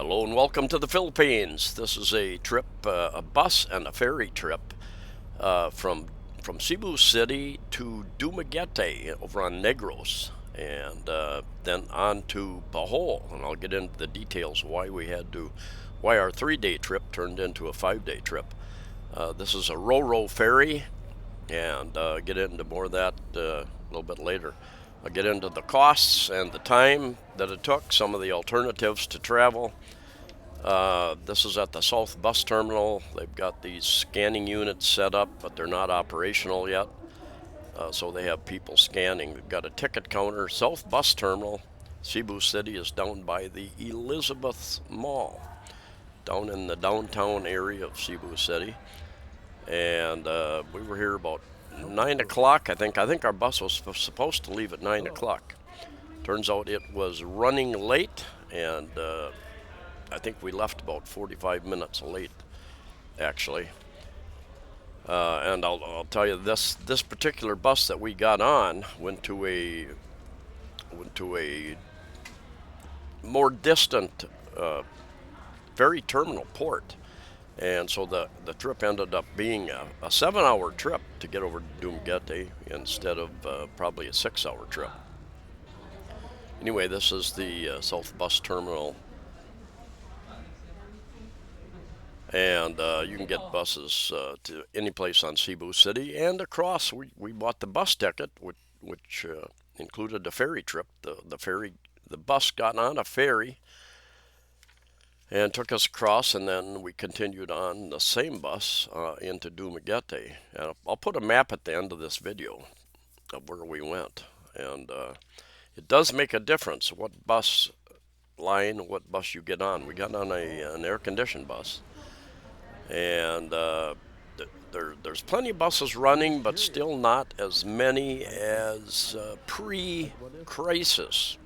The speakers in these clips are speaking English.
Hello and welcome to the Philippines. This is a trip, a bus and a ferry trip from Cebu City to Dumaguete over on Negros, and then on to Bohol. And I'll get into the details why our 3-day trip turned into a 5-day trip. This is a ro-ro ferry, and get into more of that a little bit later. I'll get into the costs and the time that it took, some of the alternatives to travel. This is at the South Bus Terminal. They've got these scanning units set up, but they're not operational yet. So they have people scanning. They've got a ticket counter. South Bus Terminal, Cebu City, is down by the Elizabeth Mall, down in the downtown area of Cebu City. And we were here about 9 o'clock, I think. I think our bus was supposed to leave at 9 o'clock. Turns out it was running late, and I think we left about 45 minutes late, actually. And I'll tell you, this particular bus that we got on went to a more distant ferry terminal port, and so the trip ended up being a 7-hour trip to get over to Dumaguete instead of probably a 6-hour trip. Anyway, this is the South Bus Terminal. And you can get buses to any place on Cebu City and across. We bought the bus ticket, which included a ferry trip. The bus got on a ferry and took us across, and then we continued on the same bus into Dumaguete. And I'll put a map at the end of this video of where we went. And it does make a difference what bus line, what bus you get on. We got on an air-conditioned bus. And there's plenty of buses running, but still not as many as pre-crisis,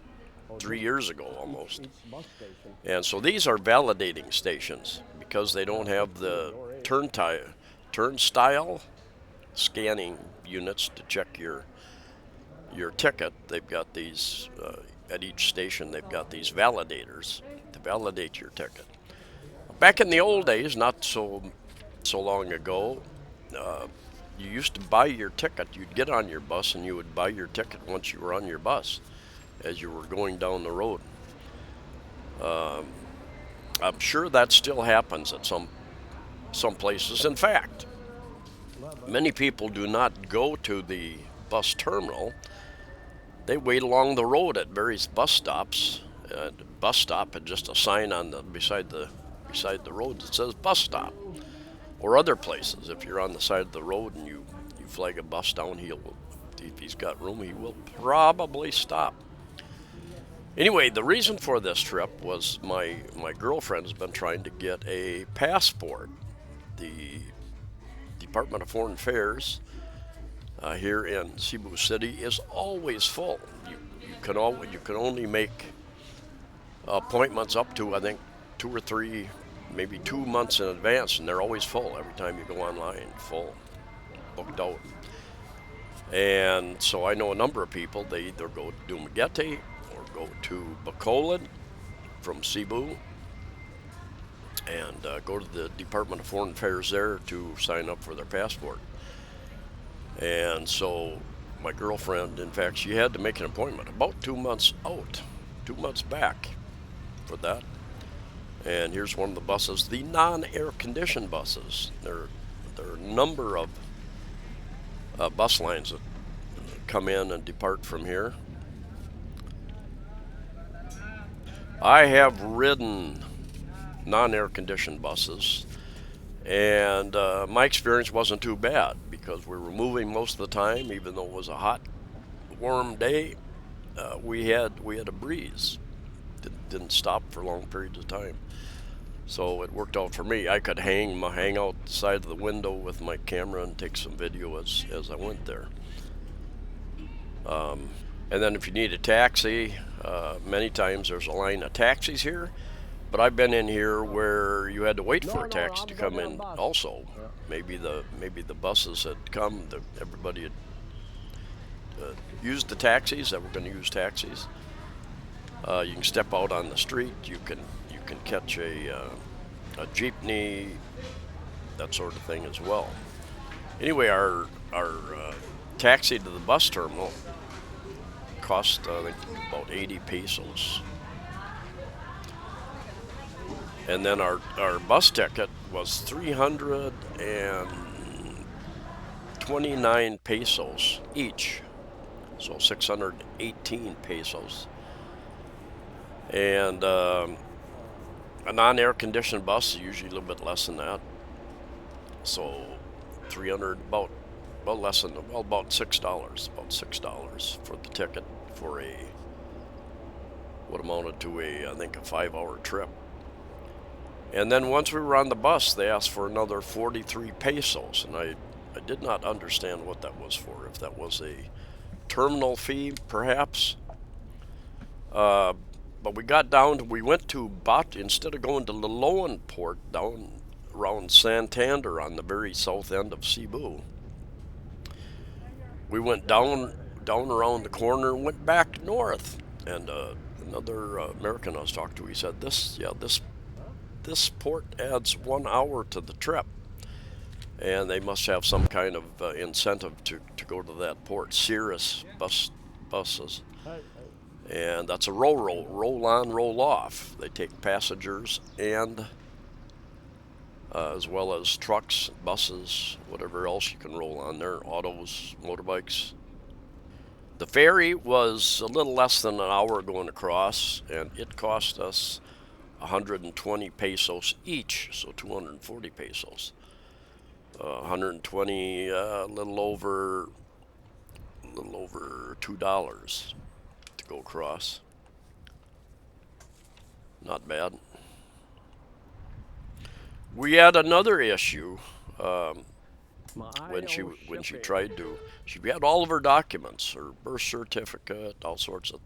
3 years ago almost. And so these are validating stations because they don't have the turnstile scanning units to check your ticket. They've got these at each station. They've got these validators to validate your ticket. Back in the old days, not so long ago, you used to buy your ticket. You'd get on your bus and you would buy your ticket once you were on your bus as you were going down the road. I'm sure that still happens at some places. In fact, many people do not go to the bus terminal. They wait along the road at various bus stops. Bus stop and just a sign on beside the road that says bus stop. Or other places, if you're on the side of the road and you flag a bus down, if he's got room, he will probably stop. Anyway, the reason for this trip was my girlfriend has been trying to get a passport. The Department of Foreign Affairs here in Cebu City is always full. You can only make appointments up to, I think, 2 or 3, maybe 2 months in advance, and they're always full every time you go online, full, booked out. And so I know a number of people, they either go to Dumaguete or go to Bacolod from Cebu and go to the Department of Foreign Affairs there to sign up for their passport. And so my girlfriend, in fact, she had to make an appointment about 2 months out, 2 months back for that. And here's one of the buses, the non-air conditioned buses. There are a number of bus lines that come in and depart from here. I have ridden non-air conditioned buses, and my experience wasn't too bad because we were moving most of the time, even though it was a hot, warm day. We had a breeze. Didn't stop for long periods of time. So it worked out for me. I could hang outside of the window with my camera and take some video as I went there. And then if you need a taxi, many times there's a line of taxis here. But I've been in here where you had to wait for a taxi to come in also. Maybe the buses had come, everybody had used the taxis that were going to use taxis. You can step out on the street. You can catch a jeepney, that sort of thing as well. Anyway, our taxi to the bus terminal cost I think about 80 pesos, and then our bus ticket was 329 pesos each, so 618 pesos. And a non-air conditioned bus is usually a little bit less than that. So 300, about less than, well, about $6 for the ticket for a what amounted to I think a 5-hour trip. And then once we were on the bus, they asked for another 43 pesos, and I did not understand what that was for. If that was a terminal fee, perhaps. Uh, but we went to instead of going to Liloan Port down around Santander on the very south end of Cebu. We went down around the corner and went back north. And another American I was talking to, he said this port adds 1 hour to the trip, and they must have some kind of incentive to go to that port. Cirrus buses, and that's a roll on, roll off. They take passengers and as well as trucks, buses, whatever else you can roll on there, autos, motorbikes. The ferry was a little less than an hour going across, and it cost us 120 pesos each, so 240 pesos. 120, a little over $2 to go across. Not bad. We had another issue when she tried to. She had all of her documents, her birth certificate, all sorts of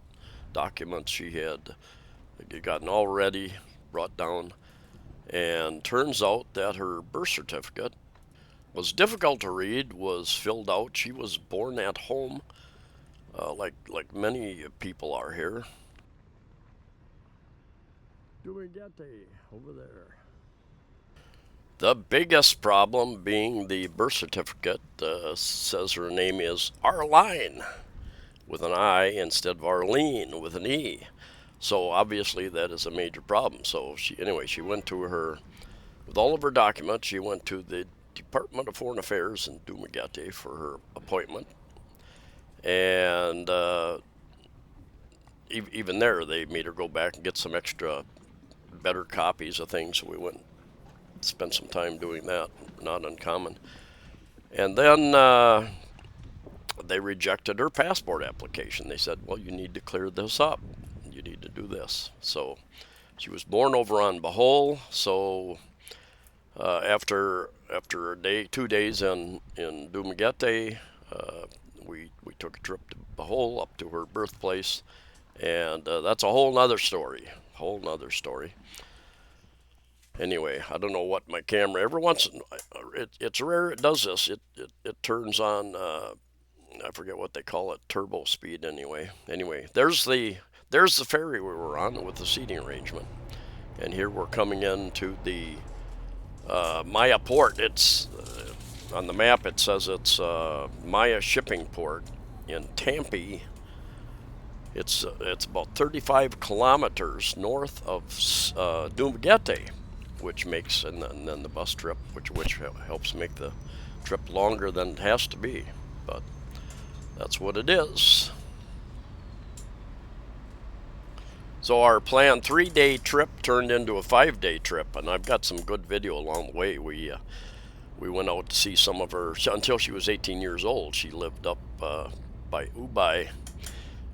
documents she had gotten all ready, brought down, and turns out that her birth certificate was difficult to read, was filled out. She was born at home, like many people are here. Dumaguete over there. The biggest problem being the birth certificate says her name is Arline with an I instead of Arlene with an E. So obviously that is a major problem. So she went to her, with all of her documents, she went to the Department of Foreign Affairs in Dumaguete for her appointment. And even there, they made her go back and get some extra, better copies of things. So we went and spent some time doing that, not uncommon. And then they rejected her passport application. They said, well, you need to clear this up. You need to do this. So she was born over on Bohol. So after 2 days in Dumaguete, we took a trip to Bohol, up to her birthplace, and that's a whole nother story. Anyway, I don't know what my camera. Every once it's rare it does this. It turns on. I forget what they call it, turbo speed. Anyway, there's the ferry we were on with the seating arrangement, and here we're coming into the Maya port. It's on the map. It says it's Maya shipping port in Tampi. It's about 35 kilometers north of Dumaguete, which makes and then the bus trip, which helps make the trip longer than it has to be, but that's what it is. So our planned 3-day trip turned into a 5-day trip, and I've got some good video along the way. We went out to see some of her until she was 18 years old. She lived up by Ubay,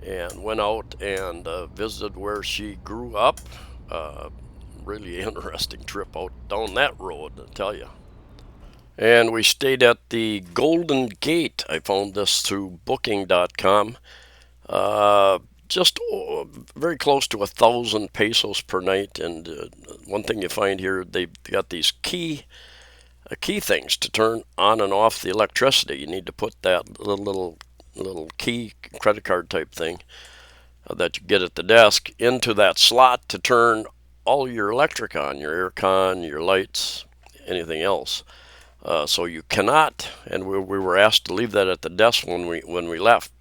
and went out and visited where she grew up. Really interesting trip out down that road, I tell you. And we stayed at the Golden Gate. I found this through Booking.com. Just very close to 1,000 pesos per night. And one thing you find here, they've got these key things to turn on and off the electricity. You need to put that little key credit card type thing that you get at the desk into that slot to turn all your electric on, your air con, your lights, anything else. So you cannot, and we were asked to leave that at the desk when we left,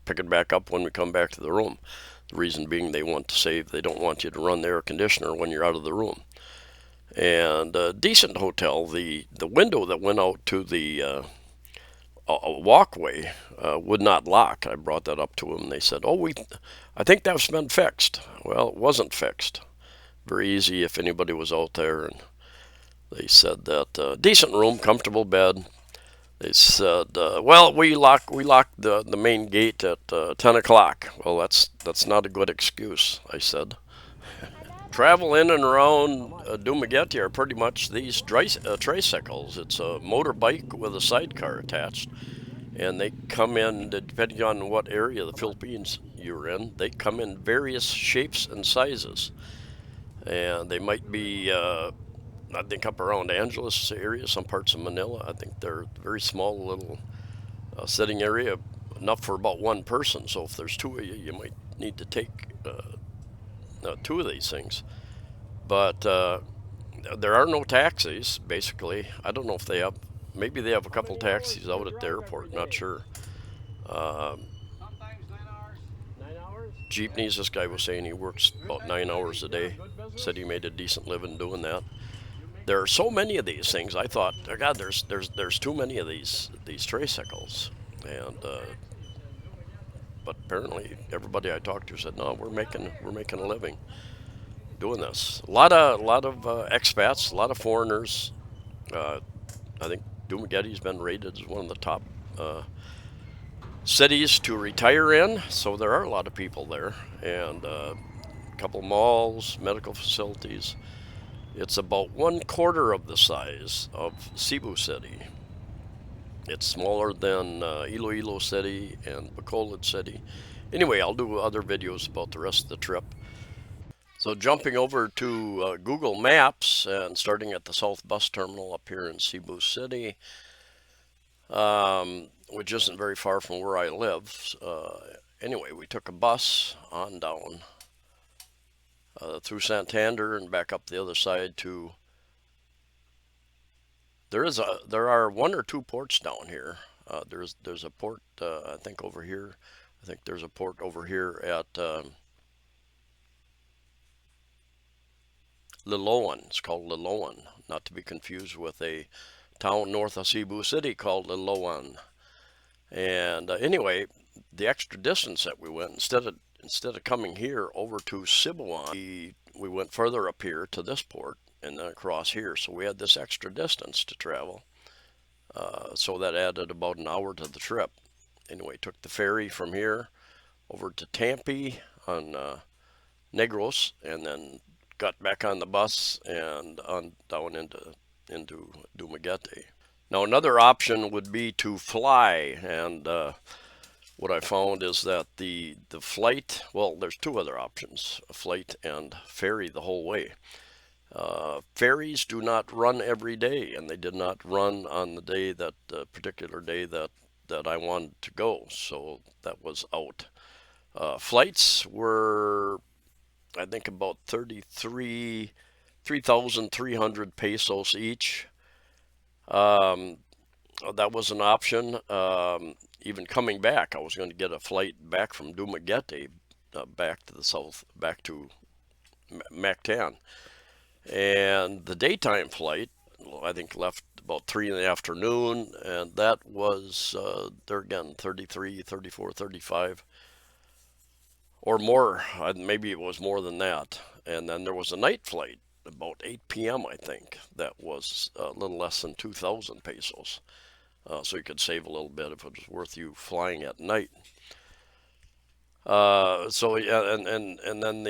pick it back up when we come back to the room. The reason being they want to save, they don't want you to run the air conditioner when you're out of the room. And a decent hotel, the window that went out to the a walkway would not lock. I brought that up to them. They said, "Oh, I think that's been fixed." Well, it wasn't fixed. Very easy if anybody was out there. And they said that decent room, comfortable bed. They said, "Well, we locked the main gate at 10 o'clock." Well, that's not a good excuse, I said. Travel in and around Dumaguete are pretty much these tricycles. It's a motorbike with a sidecar attached, and they come in, depending on what area of the Philippines you're in, they come in various shapes and sizes. And they might be, I think, up around Angeles area, some parts of Manila. I think they're very small little sitting area, enough for about one person. So if there's two of you, you might need to take two of these things. But there are no taxis, basically. I don't know if they have, maybe they have a couple taxis out at the airport, not sure. Um, Jeepneys, this guy was saying he works about 9 hours a day. Said he made a decent living doing that. There are so many of these things. I thought, oh God, there's too many of these tricycles, and but apparently everybody I talked to said, no, we're making a living doing this. A lot of expats, a lot of foreigners. Uh, I think Dumaguete's been rated as one of the top cities to retire in, so there are a lot of people there, and a couple malls, medical facilities. It's about one quarter of the size of Cebu City. It's smaller than Iloilo City and Bacolod City. Anyway, I'll do other videos about the rest of the trip. So jumping over to Google Maps and starting at the South Bus Terminal up here in Cebu City, which isn't very far from where I live. Anyway, we took a bus on down through Santander and back up the other side to. There are one or two ports down here. There's a port I think over here. I think there's a port over here at Liloan. It's called Liloan, not to be confused with a town north of Cebu City called Liloan. And anyway, the extra distance that we went, instead of coming here over to Cebuan, we went further up here to this port and then across here. So we had this extra distance to travel. So that added about an hour to the trip. Anyway, took the ferry from here over to Tampi on Negros, and then got back on the bus and on down into Dumaguete. Now another option would be to fly, and what I found is that the flight. Well, there's two other options: a flight and ferry the whole way. Ferries do not run every day, and they did not run on the day that particular day that I wanted to go, so that was out. Flights were, I think, about 3,300 pesos each. Um, that was an option. Even coming back, I was going to get a flight back from Dumaguete back to the south, back to Mactan. And the daytime flight, I think, left about 3 in the afternoon, and that was, there again, 33, 34, 35, or more. Maybe it was more than that. And then there was a night flight, about 8 p.m., I think, that was a little less than 2,000 pesos. So you could save a little bit if it was worth you flying at night. So yeah, and then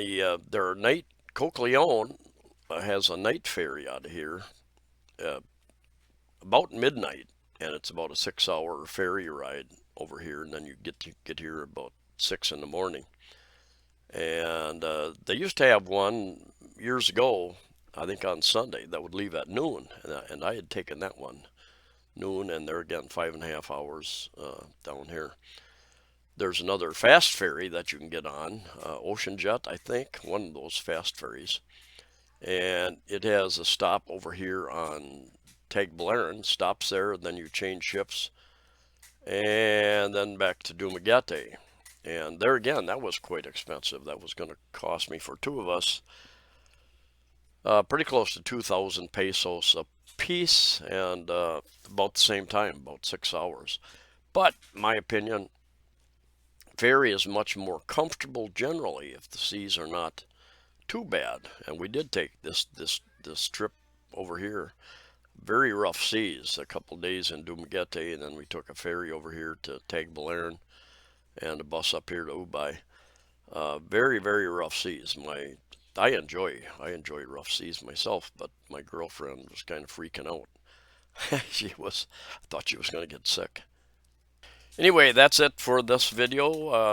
their night Coqueleon has a night ferry out of here uh, about midnight, and it's about a 6 hour ferry ride over here, and then you get here about 6 in the morning. And they used to have one years ago, I think on Sunday, that would leave at noon, and I had taken that one noon, and there again 5.5 hours down here. There's another fast ferry that you can get on, Ocean Jet, I think, one of those fast ferries. And it has a stop over here on Tagbilaran, stops there, and then you change ships, and then back to Dumaguete. And there again, that was quite expensive. That was going to cost me for two of us pretty close to 2,000 pesos a piece, and about the same time, about 6 hours. But my opinion, ferry is much more comfortable generally if the seas are not too bad. And we did take this trip over here. Very rough seas, a couple days in Dumaguete, and then we took a ferry over here to Tagbilaran and a bus up here to Ubay. Very, very rough seas. I enjoy rough seas myself, but my girlfriend was kind of freaking out. I thought she was going to get sick. Anyway, that's it for this video.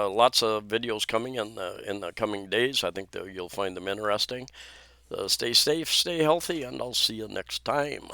Lots of videos coming in the coming days. I think that you'll find them interesting. Stay safe, stay healthy, and I'll see you next time.